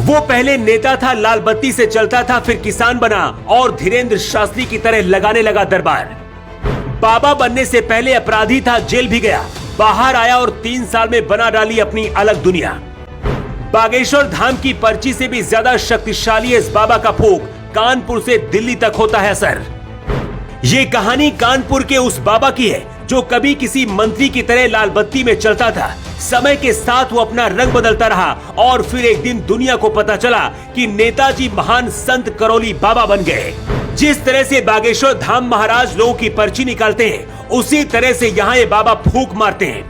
वो पहले नेता था, लाल बत्ती से चलता था, फिर किसान बना और धीरेन्द्र शास्त्री की तरह लगाने लगा दरबार। बाबा बनने से पहले अपराधी था, जेल भी गया, बाहर आया और 3 साल में बना डाली अपनी अलग दुनिया। बागेश्वर धाम की पर्ची से भी ज्यादा शक्तिशाली इस बाबा का फूंक कानपुर से दिल्ली तक होता है सर। ये कहानी कानपुर के उस बाबा की है जो कभी किसी मंत्री की तरह लाल बत्ती में चलता था। समय के साथ वो अपना रंग बदलता रहा और फिर एक दिन दुनिया को पता चला कि नेताजी महान संत करौली बाबा बन गए। जिस तरह से बागेश्वर धाम महाराज लोगों की पर्ची निकालते हैं, उसी तरह से यहाँ ये बाबा फूंक मारते हैं।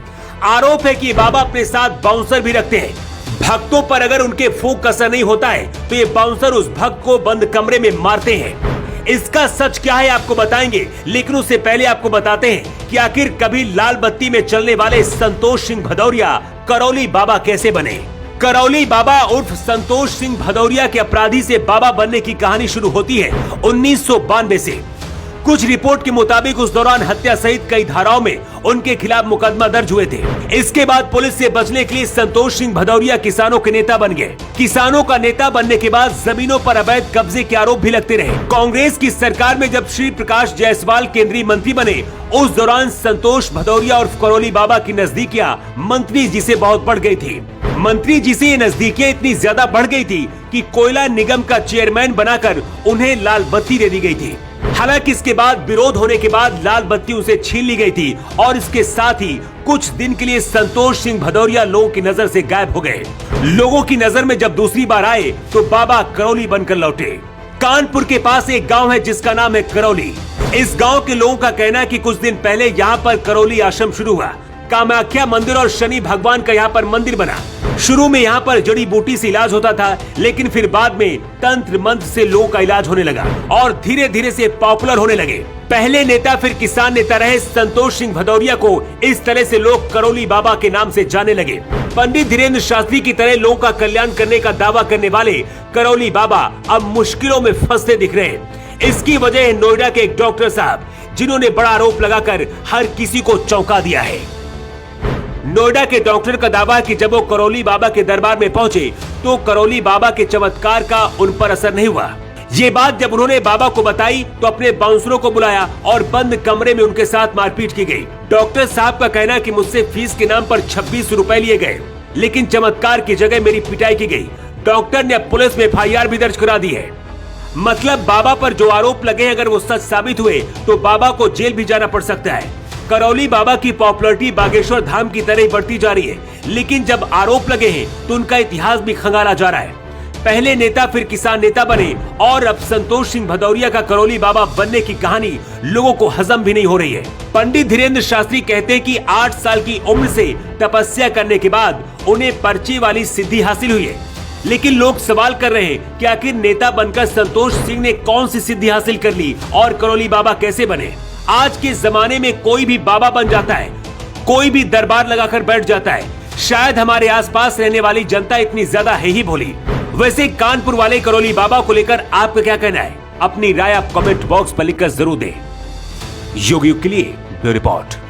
आरोप है कि ये बाबा अपने साथ बाउंसर भी रखते हैं। भक्तों पर अगर उनके फूंक का असर नहीं होता है तो ये बाउंसर उस भक्त को बंद कमरे में मारते हैं। इसका सच क्या है आपको बताएंगे, लेकिन उससे पहले आपको बताते हैं कि आखिर कभी लाल बत्ती में चलने वाले संतोष सिंह भदौरिया करौली बाबा कैसे बने। करौली बाबा उर्फ संतोष सिंह भदौरिया के अपराधी से बाबा बनने की कहानी शुरू होती है 1992 से। कुछ रिपोर्ट के मुताबिक उस दौरान हत्या सहित कई धाराओं में उनके खिलाफ मुकदमा दर्ज हुए थे। इसके बाद पुलिस से बचने के लिए संतोष सिंह भदौरिया किसानों के नेता बन गए। किसानों का नेता बनने के बाद जमीनों पर अवैध कब्जे के आरोप भी लगते रहे। कांग्रेस की सरकार में जब श्री प्रकाश जायसवाल केंद्रीय मंत्री बने, उस दौरान संतोष भदौरिया और करौली बाबा की नजदीकियां मंत्री जी से बहुत बढ़ गई थी। मंत्री जी से ये नजदीकियां इतनी ज्यादा बढ़ गई थी कि कोयला निगम का चेयरमैन बनाकर उन्हें लाल बत्ती दे दी गई थी। हालांकि इसके बाद विरोध होने के बाद लाल बत्ती उनसे छीन ली गई थी और इसके साथ ही कुछ दिन के लिए संतोष सिंह भदौरिया लोगों की नजर से गायब हो गए। लोगों की नजर में जब दूसरी बार आए तो बाबा करौली बनकर लौटे। कानपुर के पास एक गांव है जिसका नाम है करौली। इस गांव के लोगों का कहना है कि कुछ दिन पहले यहाँ पर करौली आश्रम शुरू हुआ। कामाख्या मंदिर और शनि भगवान का यहाँ पर मंदिर बना। शुरू में यहाँ पर जड़ी बूटी से इलाज होता था, लेकिन फिर बाद में तंत्र मंत्र से लोगों का इलाज होने लगा और धीरे धीरे से पॉपुलर होने लगे। पहले नेता फिर किसान नेता रहे संतोष सिंह भदौरिया को इस तरह से लोग करौली बाबा के नाम से जाने लगे। पंडित धीरेन्द्र शास्त्री की तरह लोगों का कल्याण करने का दावा करने वाले करौली बाबा अब मुश्किलों में फंसते दिख रहे हैं। इसकी वजह है नोएडा के एक डॉक्टर साहब, जिन्होंने बड़ा आरोप लगाकर हर किसी को चौंका दिया है। नोएडा के डॉक्टर का दावा है कि जब वो करौली बाबा के दरबार में पहुंचे तो करौली बाबा के चमत्कार का उन पर असर नहीं हुआ। ये बात जब उन्होंने बाबा को बताई तो अपने बाउंसरों को बुलाया और बंद कमरे में उनके साथ मारपीट की गई। डॉक्टर साहब का कहना है कि मुझसे फीस के नाम पर 26 रुपए लिए गए, लेकिन चमत्कार की जगह मेरी पिटाई की गई। डॉक्टर ने अब पुलिस में FIR भी दर्ज करा दी है। मतलब बाबा पर जो आरोप लगे अगर वो सच साबित हुए तो बाबा को जेल भी जाना पड़ सकता है। करौली बाबा की पॉपुलैरिटी बागेश्वर धाम की तरह बढ़ती जा रही है, लेकिन जब आरोप लगे हैं तो उनका इतिहास भी खंगाला जा रहा है। पहले नेता फिर किसान नेता बने और अब संतोष सिंह भदौरिया का करौली बाबा बनने की कहानी लोगों को हजम भी नहीं हो रही है। पंडित धीरेन्द्र शास्त्री कहते हैं कि 8 साल की उम्र से तपस्या करने के बाद उन्हें पर्ची वाली सिद्धि हासिल हुई है। लेकिन लोग सवाल कर रहे हैं कि आखिर नेता बनकर संतोष सिंह ने कौन सी सिद्धि हासिल कर ली और करौली बाबा कैसे बने। आज के जमाने में कोई भी बाबा बन जाता है, कोई भी दरबार लगाकर बैठ जाता है। शायद हमारे आसपास रहने वाली जनता इतनी ज्यादा है ही भोली। वैसे कानपुर वाले करौली बाबा को लेकर आपका क्या कहना है? अपनी राय आप कमेंट बॉक्स पर लिखकर जरूर दें। योग युग के लिए ब्यूरो रिपोर्ट।